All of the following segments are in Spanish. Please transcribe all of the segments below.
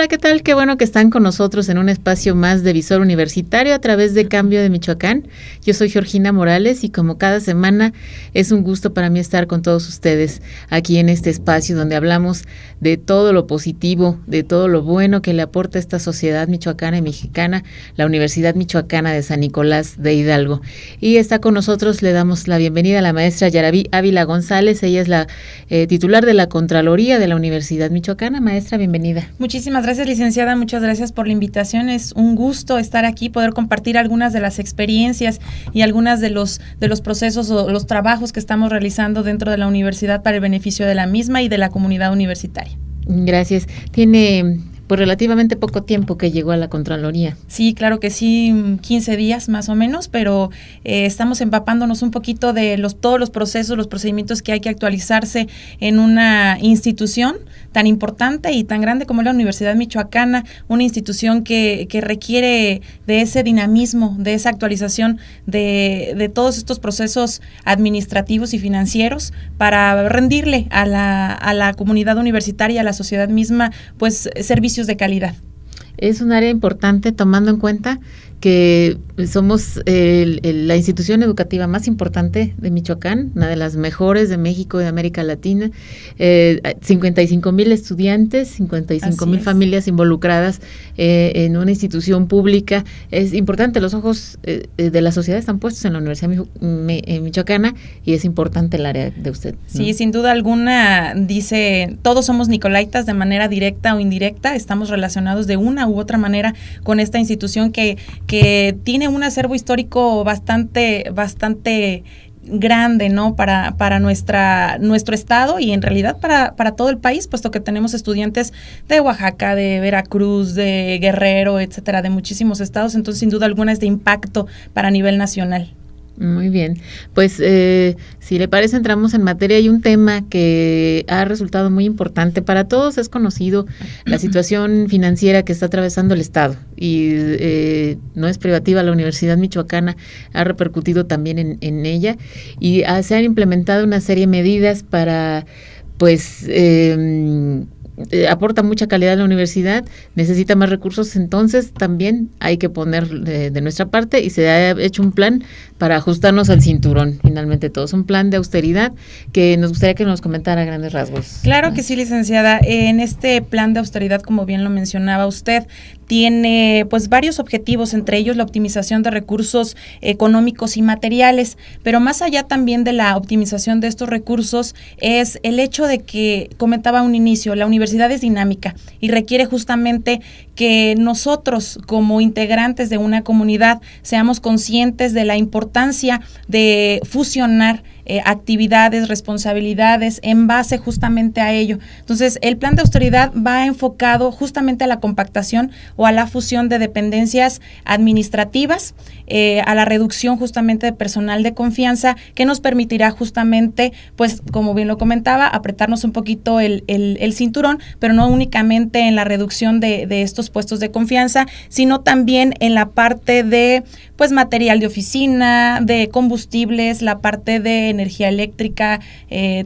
Hola, ¿qué tal? Qué bueno que están con nosotros en un espacio más de Visor Universitario a través de Cambio de Michoacán. Yo soy Georgina Morales y como cada semana es un gusto para mí estar con todos ustedes aquí en este espacio donde hablamos de todo lo positivo, de todo lo bueno que le aporta esta sociedad michoacana y mexicana, la Universidad Michoacana de San Nicolás de Hidalgo. Y está con nosotros, le damos la bienvenida a la maestra Yaraví Ávila González. Ella es la titular de la Contraloría de la Universidad Michoacana. Maestra, bienvenida. Muchísimas gracias, licenciada, muchas gracias por la invitación. Es un gusto estar aquí, poder compartir algunas de las experiencias y algunas de los procesos o los trabajos que estamos realizando dentro de la universidad para el beneficio de la misma y de la comunidad universitaria. Gracias. Tiene pues relativamente poco tiempo que llegó a la Contraloría. Sí, claro que sí, 15 días más o menos, pero estamos empapándonos un poquito de todos los procesos, los procedimientos que hay que actualizarse en una institución tan importante y tan grande como la Universidad Michoacana, una institución que requiere de ese dinamismo, de esa actualización de todos estos procesos administrativos y financieros para rendirle a la comunidad universitaria, a la sociedad misma, pues servicios de calidad. Es un área importante tomando en cuenta que somos la institución educativa más importante de Michoacán, una de las mejores de México y de América Latina, 55,000 estudiantes, 55,000 familias involucradas en una institución pública. Es importante, los ojos de la sociedad están puestos en la Universidad Michoacana y es importante el área de usted, ¿no? Sí, sin duda alguna, dice, todos somos nicolaitas de manera directa o indirecta, estamos relacionados de una u otra manera con esta institución que tiene un acervo histórico bastante grande, ¿no? Para nuestro estado y en realidad para todo el país, puesto que tenemos estudiantes de Oaxaca, de Veracruz, de Guerrero, etcétera, de muchísimos estados, entonces sin duda alguna es de impacto para nivel nacional. Muy bien, pues si le parece entramos en materia. Hay un tema que ha resultado muy importante para todos, es conocido la situación financiera que está atravesando el Estado y no es privativa, la Universidad Michoacana ha repercutido también en ella y se han implementado una serie de medidas para pues aporta mucha calidad a la universidad, necesita más recursos, entonces también hay que poner de nuestra parte y se ha hecho un plan para ajustarnos al cinturón, finalmente todos, un plan de austeridad que nos gustaría que nos comentara a grandes rasgos. Claro que sí, licenciada, en este plan de austeridad, como bien lo mencionaba usted, tiene pues varios objetivos, entre ellos la optimización de recursos económicos y materiales, pero más allá también de la optimización de estos recursos es el hecho de que, comentaba a un inicio, la universidad es dinámica y requiere justamente que nosotros como integrantes de una comunidad seamos conscientes de la importancia de fusionar actividades, responsabilidades en base justamente a ello. Entonces, el plan de austeridad va enfocado justamente a la compactación o a la fusión de dependencias administrativas, a la reducción justamente de personal de confianza que nos permitirá justamente, pues, como bien lo comentaba, apretarnos un poquito el cinturón, pero no únicamente en la reducción de estos puestos de confianza, sino también en la parte de, pues, material de oficina, de combustibles, la parte de energía eléctrica,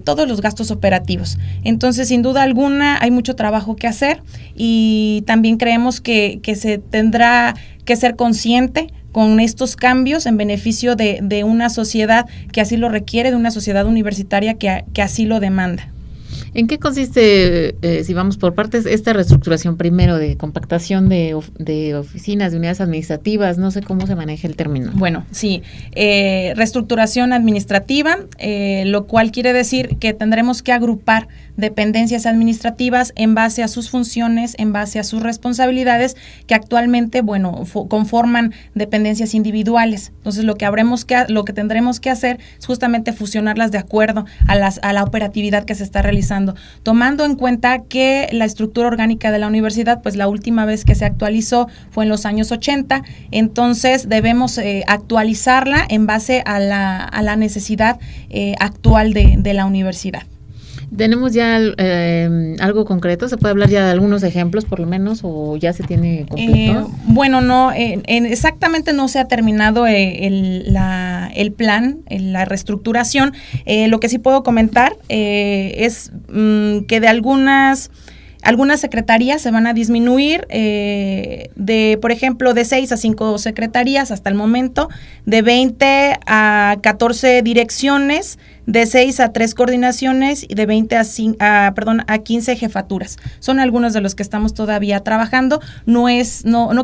todos los gastos operativos. Entonces, sin duda alguna, hay mucho trabajo que hacer y también creemos que se tendrá que ser consciente con estos cambios en beneficio de una sociedad que así lo requiere, de una sociedad universitaria que así lo demanda. ¿En qué consiste, si vamos por partes, esta reestructuración primero de compactación de oficinas, de unidades administrativas? No sé cómo se maneja el término. Bueno, sí, reestructuración administrativa, lo cual quiere decir que tendremos que agrupar dependencias administrativas en base a sus funciones, en base a sus responsabilidades, que actualmente, bueno, conforman dependencias individuales. Entonces, lo que tendremos que hacer es justamente fusionarlas de acuerdo a la operatividad que se está realizando, tomando en cuenta que la estructura orgánica de la universidad, pues la última vez que se actualizó fue en los años 80, entonces debemos actualizarla en base a la necesidad actual de la universidad. ¿Tenemos ya algo concreto? ¿Se puede hablar ya de algunos ejemplos por lo menos o ya se tiene completo? Bueno, no, exactamente no se ha terminado el plan, la reestructuración. Lo que sí puedo comentar es que de algunas Algunas secretarías se van a disminuir por ejemplo, de 6 a 5 secretarías hasta el momento, de 20 a 14 direcciones, de 6 a 3 coordinaciones y de 20 a 15 jefaturas. Son algunos de los que estamos todavía trabajando. No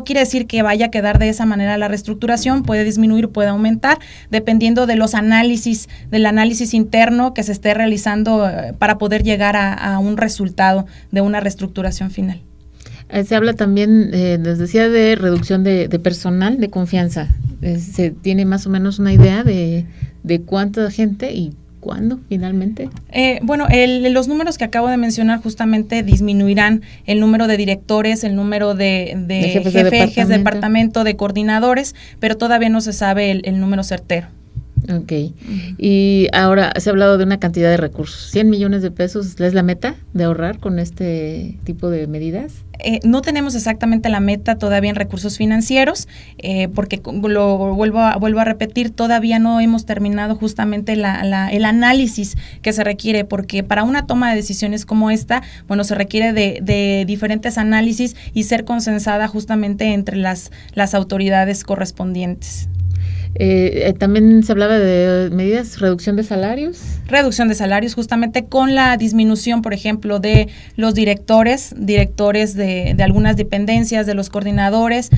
quiere decir que vaya a quedar de esa manera la reestructuración, puede disminuir, puede aumentar, dependiendo de del análisis interno que se esté realizando para poder llegar a un resultado de una reestructuración final. Se habla también, les decía, de reducción de personal de confianza. ¿Se tiene más o menos una idea de cuánta gente y cuándo finalmente? Los números que acabo de mencionar justamente disminuirán el número de directores, el número de jefes de departamento, de coordinadores, pero todavía no se sabe el número certero. Ok. Y ahora se ha hablado de una cantidad de recursos. ¿100 millones de pesos es la meta de ahorrar con este tipo de medidas? No tenemos exactamente la meta todavía en recursos financieros, porque lo vuelvo a repetir, todavía no hemos terminado justamente el análisis que se requiere, porque para una toma de decisiones como esta, se requiere de diferentes análisis y ser consensada justamente entre las autoridades correspondientes. También se hablaba de medidas, reducción de salarios. Reducción de salarios, justamente con la disminución, por ejemplo, de los directores de algunas dependencias, de los coordinadores,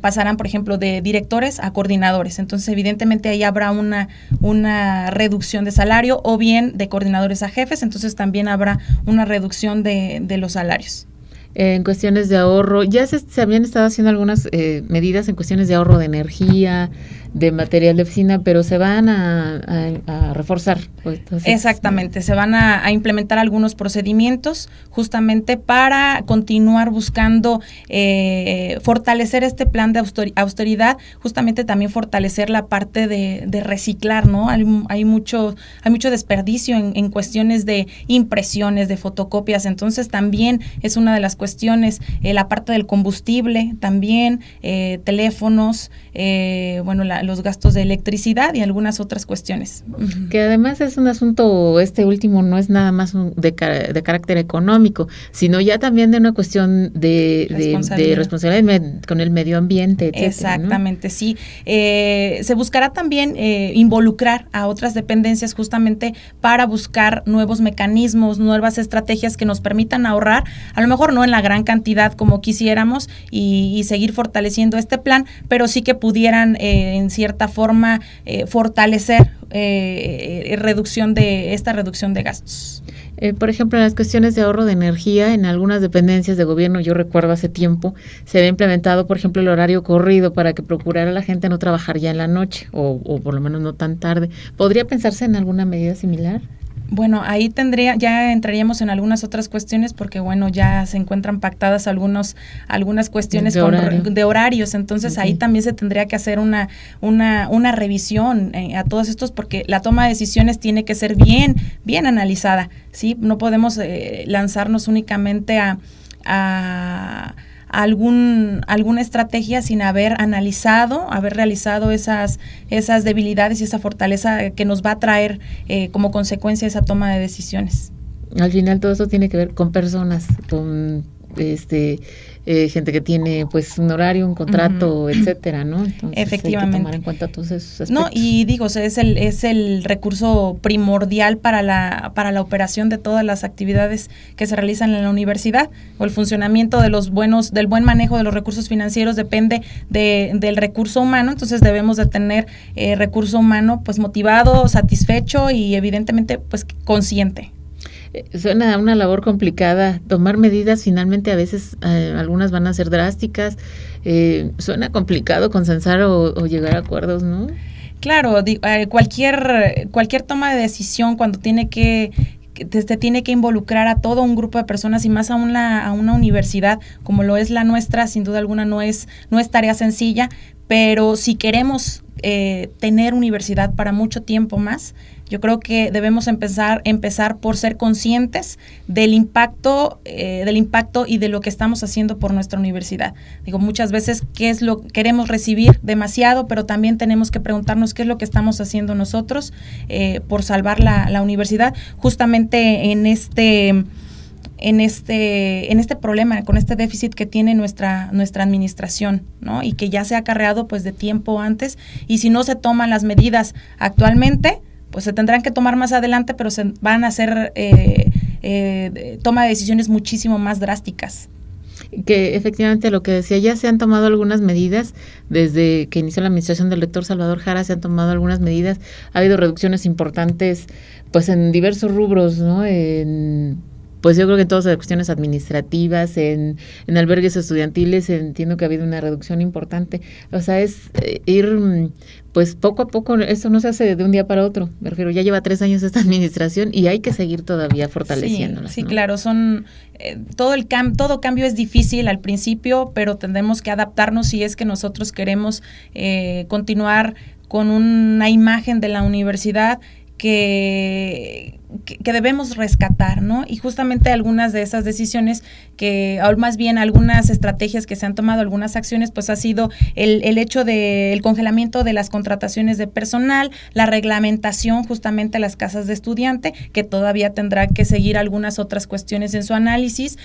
pasarán, por ejemplo, de directores a coordinadores. Entonces, evidentemente, ahí habrá una reducción de salario, o bien de coordinadores a jefes, entonces también habrá una reducción de los salarios. En cuestiones de ahorro, ya se habían estado haciendo algunas medidas en cuestiones de ahorro de energía, de material de oficina, pero se van a reforzar. Entonces, exactamente, se van a implementar algunos procedimientos justamente para continuar buscando fortalecer este plan de austeridad, justamente también fortalecer la parte de reciclar, ¿no? Hay mucho desperdicio en cuestiones de impresiones, de fotocopias, entonces también es una de las cuestiones, la parte del combustible, también teléfonos, los gastos de electricidad y algunas otras cuestiones. Que además es un asunto, este último no es nada más de carácter económico, sino ya también de una cuestión de responsabilidad con el medio ambiente, etcétera, exactamente, ¿no? Sí. Se buscará también involucrar a otras dependencias justamente para buscar nuevos mecanismos, nuevas estrategias que nos permitan ahorrar, a lo mejor no en la gran cantidad como quisiéramos y seguir fortaleciendo este plan, pero sí que pudieran en cierta forma fortalecer reducción de gastos. Por ejemplo, en las cuestiones de ahorro de energía, en algunas dependencias de gobierno, yo recuerdo hace tiempo, se había implementado, por ejemplo, el horario corrido para que procurara a la gente no trabajar ya en la noche o por lo menos no tan tarde. ¿Podría pensarse en alguna medida similar? Ahí ya entraríamos en algunas otras cuestiones porque ya se encuentran pactadas algunas cuestiones de horarios, entonces okay. Ahí también se tendría que hacer una revisión a todos estos, porque la toma de decisiones tiene que ser bien analizada, ¿sí? No podemos lanzarnos únicamente a alguna estrategia sin haber realizado esas debilidades y esa fortaleza que nos va a traer como consecuencia esa toma de decisiones. Al final todo eso tiene que ver con personas, con gente que tiene pues un horario, un contrato, uh-huh. etcétera, ¿no? Entonces efectivamente. Hay que tomar en cuenta todos esos aspectos. No, y es el recurso primordial para la operación de todas las actividades que se realizan en la universidad, o el funcionamiento del buen manejo de los recursos financieros depende del recurso humano, entonces debemos de tener recurso humano pues motivado, satisfecho y evidentemente pues consciente. Suena una labor complicada, tomar medidas finalmente a veces algunas van a ser drásticas, suena complicado consensar o llegar a acuerdos, ¿no? Claro, cualquier toma de decisión cuando tiene que involucrar a todo un grupo de personas y más a una universidad como lo es la nuestra, sin duda alguna no es tarea sencilla, pero si queremos tener universidad para mucho tiempo más, yo creo que debemos empezar por ser conscientes del impacto y de lo que estamos haciendo por nuestra universidad. Digo, muchas veces queremos recibir demasiado, pero también tenemos que preguntarnos qué es lo que estamos haciendo nosotros por salvar la universidad. Justamente en en este problema, con este déficit que tiene nuestra administración, ¿no? Y que ya se ha acarreado pues de tiempo antes, y si no se toman las medidas actualmente, pues se tendrán que tomar más adelante, pero se van a hacer toma de decisiones muchísimo más drásticas. Que efectivamente lo que decía, ya se han tomado algunas medidas, desde que inició la administración del rector Salvador Jara se han tomado algunas medidas, ha habido reducciones importantes pues en diversos rubros, ¿no? Pues yo creo que en todas las cuestiones administrativas, en albergues estudiantiles, entiendo que ha habido una reducción importante. O sea, es ir pues poco a poco, esto no se hace de un día para otro, me refiero, ya lleva 3 años esta administración y hay que seguir todavía fortaleciéndola. Sí, ¿no? Claro, todo cambio es difícil al principio, pero tendremos que adaptarnos si es que nosotros queremos continuar con una imagen de la universidad que debemos rescatar, ¿no? Y justamente algunas de esas decisiones o más bien algunas estrategias que se han tomado, algunas acciones, pues ha sido el hecho del congelamiento de las contrataciones de personal, la reglamentación justamente a las casas de estudiante, que todavía tendrá que seguir algunas otras cuestiones en su análisis,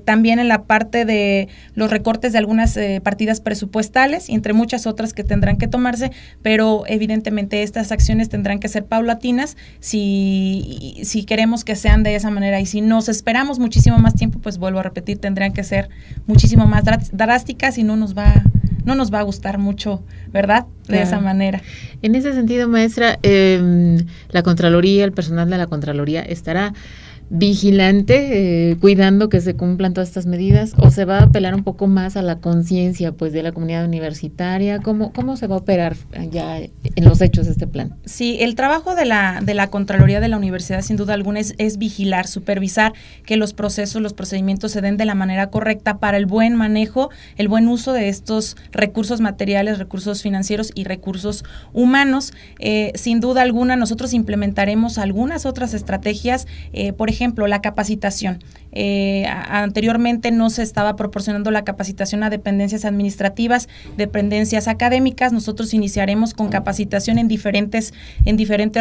también en la parte de los recortes de algunas partidas presupuestales, entre muchas otras que tendrán que tomarse, pero evidentemente estas acciones tendrán que ser paulatinas si queremos que sean de esa manera, y si nos esperamos muchísimo más tiempo, pues vuelvo a repetir, tendrían que ser muchísimo más drásticas y no nos va a gustar mucho, ¿verdad? De esa manera. En ese sentido, maestra, la Contraloría, el personal de la Contraloría estará vigilante, cuidando que se cumplan todas estas medidas, o se va a apelar un poco más a la conciencia pues de la comunidad universitaria. ¿Cómo se va a operar ya en los hechos este plan? Sí, el trabajo de la Contraloría de la universidad sin duda alguna es vigilar, supervisar que los procedimientos se den de la manera correcta para el buen manejo, el buen uso de estos recursos materiales, recursos financieros y recursos humanos. Sin duda alguna nosotros implementaremos algunas otras estrategias, por ejemplo, la capacitación. Anteriormente no se estaba proporcionando la capacitación a dependencias administrativas, dependencias académicas. Nosotros iniciaremos con capacitación en diferentes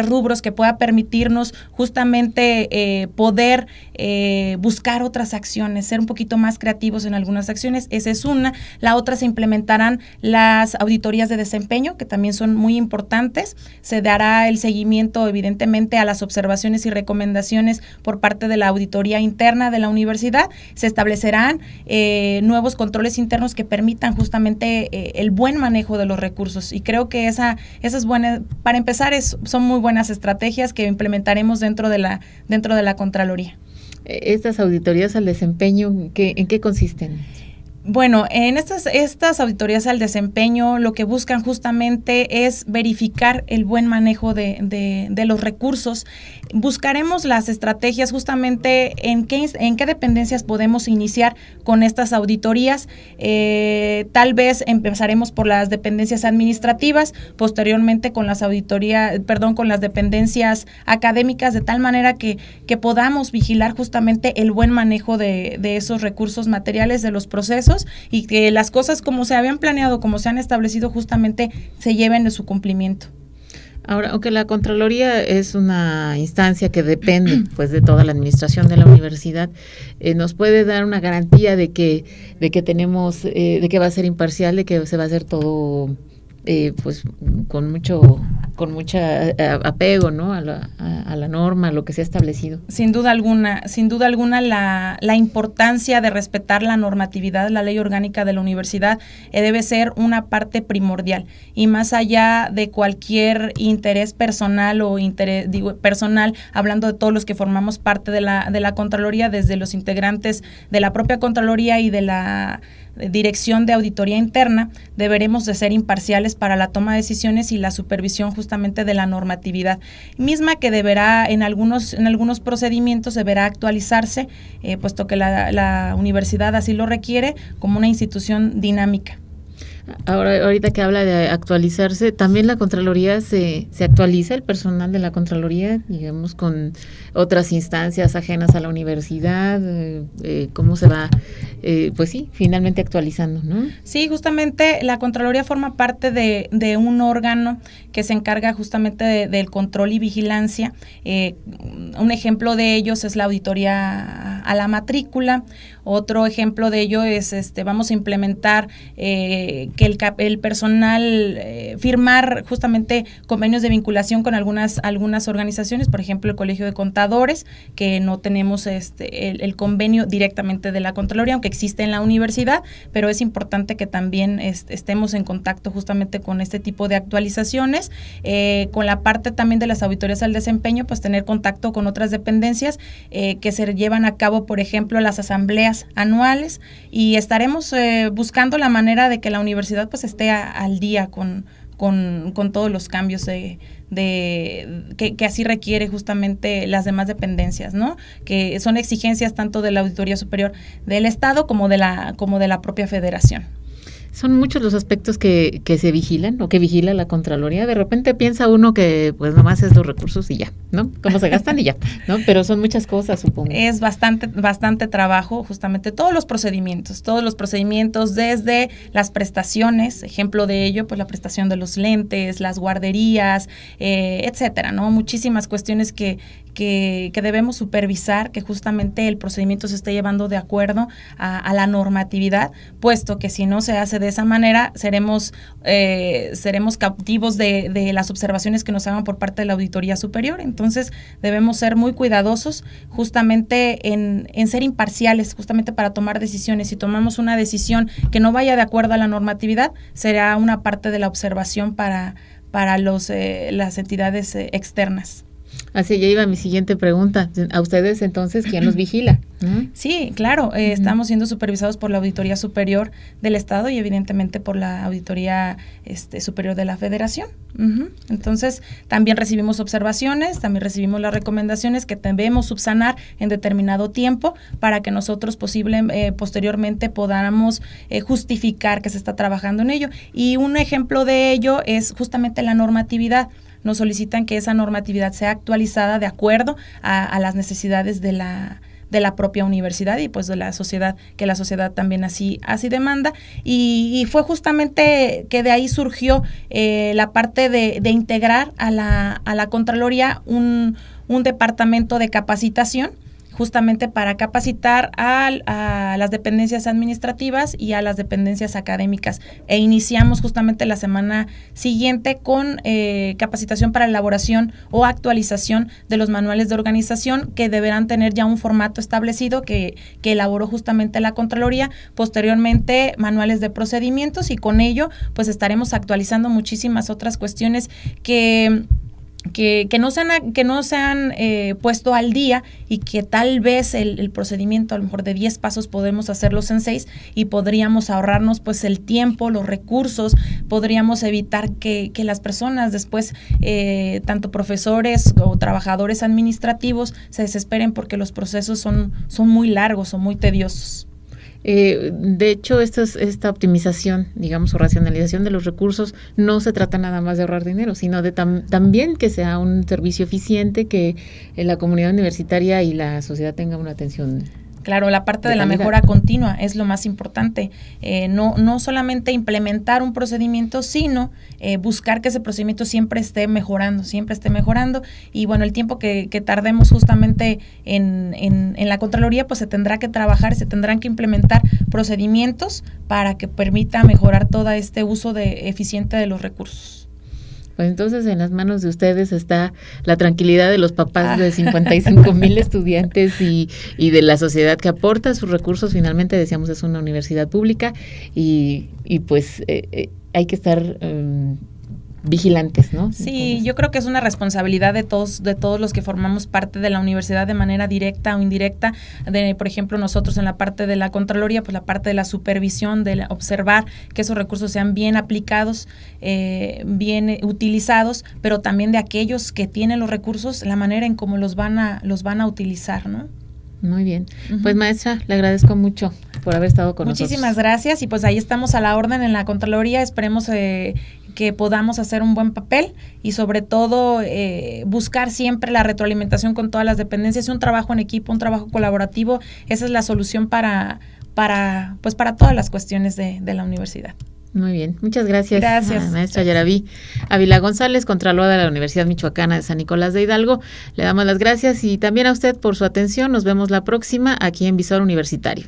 rubros que pueda permitirnos justamente poder buscar otras acciones, ser un poquito más creativos en algunas acciones. Esa es una. La otra, se implementarán las auditorías de desempeño, que también son muy importantes. Se dará el seguimiento, evidentemente, a las observaciones y recomendaciones por parte de la auditoría interna de la universidad. Se establecerán nuevos controles internos que permitan justamente el buen manejo de los recursos, y creo que esa es buena. Para empezar, son muy buenas estrategias que implementaremos dentro de la Contraloría. Estas auditorías al desempeño, ¿en qué consisten? Bueno, en estas auditorías al desempeño lo que buscan justamente es verificar el buen manejo de los recursos. Buscaremos las estrategias justamente en qué dependencias podemos iniciar con estas auditorías. Tal vez empezaremos por las dependencias administrativas, posteriormente con las dependencias académicas, de tal manera que podamos vigilar justamente el buen manejo de esos recursos materiales, de los procesos, y que las cosas como se habían planeado, como se han establecido, justamente se lleven de su cumplimiento. Ahora, aunque la Contraloría es una instancia que depende pues de toda la administración de la universidad, nos puede dar una garantía de que tenemos, de que va a ser imparcial, de que se va a hacer todo pues con mucha apego, ¿no? a la norma, a lo que se ha establecido. Sin duda alguna la importancia de respetar la normatividad, la ley orgánica de la universidad debe ser una parte primordial, y más allá de cualquier interés personal personal, hablando de todos los que formamos parte de la Contraloría, desde los integrantes de la propia Contraloría y de la Dirección de Auditoría Interna, deberemos de ser imparciales para la toma de decisiones y la supervisión justamente de la normatividad misma, que deberá en algunos procedimientos deberá actualizarse, puesto que la universidad así lo requiere, como una institución dinámica. Ahorita que habla de actualizarse, también la Contraloría se actualiza, el personal de la Contraloría, digamos, con otras instancias ajenas a la universidad, cómo se va, pues sí, finalmente actualizando, ¿no? Sí, justamente la Contraloría forma parte de un órgano que se encarga justamente del control y vigilancia. Un ejemplo de ellos es la auditoría a la matrícula. Otro ejemplo de ello es, vamos a implementar que el personal firmar justamente convenios de vinculación con algunas organizaciones, por ejemplo el Colegio de Contadores, que no tenemos el convenio directamente de la Contraloría, aunque existe en la universidad, pero es importante que también estemos en contacto justamente con este tipo de actualizaciones. Con la parte también de las auditorías al desempeño, pues tener contacto con otras dependencias que se llevan a cabo, por ejemplo, las asambleas anuales, y estaremos buscando la manera de que la universidad pues esté al día con todos los cambios que así requiere justamente las demás dependencias, ¿no? Que son exigencias tanto de la Auditoría Superior del Estado como de la propia Federación. Son muchos los aspectos que se vigilan o que vigila la Contraloría. De repente piensa uno que pues nomás es los recursos y ya, ¿no? Cómo se gastan y ya, ¿no? Pero son muchas cosas, supongo. Es bastante trabajo, justamente todos los procedimientos desde las prestaciones, ejemplo de ello, pues la prestación de los lentes, las guarderías, etcétera, ¿no? Muchísimas cuestiones que debemos supervisar, que justamente el procedimiento se esté llevando de acuerdo a la normatividad, puesto que si no se hace de esa manera, seremos cautivos de las observaciones que nos hagan por parte de la Auditoría Superior. Entonces, debemos ser muy cuidadosos justamente en ser imparciales, justamente para tomar decisiones. Si tomamos una decisión que no vaya de acuerdo a la normatividad, será una parte de la observación para las entidades externas. Así ya iba mi siguiente pregunta. ¿A ustedes entonces quién los vigila? Sí, claro. Estamos siendo supervisados por la Auditoría Superior del Estado y evidentemente por la Auditoría Superior de la Federación. Entonces, también recibimos observaciones, también recibimos las recomendaciones que debemos subsanar en determinado tiempo para que nosotros posteriormente podamos justificar que se está trabajando en ello. Y un ejemplo de ello es justamente la normatividad. Nos solicitan que esa normatividad sea actualizada de acuerdo a las necesidades de la propia universidad y pues de la sociedad, que la sociedad también así demanda, y fue justamente que de ahí surgió la parte de integrar a la Contraloría un departamento de capacitación, justamente para capacitar a las dependencias administrativas y a las dependencias académicas. E iniciamos justamente la semana siguiente con capacitación para elaboración o actualización de los manuales de organización, que deberán tener ya un formato establecido que elaboró justamente la Contraloría. Posteriormente, manuales de procedimientos, y con ello pues estaremos actualizando muchísimas otras cuestiones que no se han puesto al día, y que tal vez el procedimiento a lo mejor de 10 pasos podemos hacerlos en 6 y podríamos ahorrarnos pues el tiempo, los recursos, podríamos evitar que las personas después, tanto profesores o trabajadores administrativos, se desesperen porque los procesos son muy largos o muy tediosos. De hecho, esta optimización, digamos, o racionalización de los recursos, no se trata nada más de ahorrar dinero, sino de también que sea un servicio eficiente, que la comunidad universitaria y la sociedad tengan una atención. Claro, la parte de la mejora continua es lo más importante. No solamente implementar un procedimiento, sino buscar que ese procedimiento siempre esté mejorando. Y bueno, el tiempo que tardemos justamente en la Contraloría, pues se tendrá que trabajar, se tendrán que implementar procedimientos para que permita mejorar todo este uso eficiente de los recursos. Pues entonces en las manos de ustedes está la tranquilidad de los papás de 55,000 estudiantes y de la sociedad que aporta sus recursos. Finalmente, decíamos, es una universidad pública y pues hay que estar vigilantes, ¿no? Sí, yo creo que es una responsabilidad de todos los que formamos parte de la universidad de manera directa o indirecta. Por ejemplo, nosotros en la parte de la Contraloría, pues la parte de la supervisión, de observar que esos recursos sean bien aplicados, bien utilizados, pero también de aquellos que tienen los recursos, la manera en cómo los van a utilizar, ¿no? Muy bien. Pues maestra, le agradezco mucho por haber estado con nosotros. Muchísimas gracias y pues ahí estamos a la orden en la Contraloría. Esperemos que podamos hacer un buen papel y sobre todo buscar siempre la retroalimentación con todas las dependencias, un trabajo en equipo, un trabajo colaborativo. Esa es la solución para todas las cuestiones de la universidad. Muy bien, muchas gracias. Gracias. Maestra Yaraví Ávila González, Contralora de la Universidad Michoacana de San Nicolás de Hidalgo. Le damos las gracias y también a usted por su atención. Nos vemos la próxima aquí en Visor Universitario.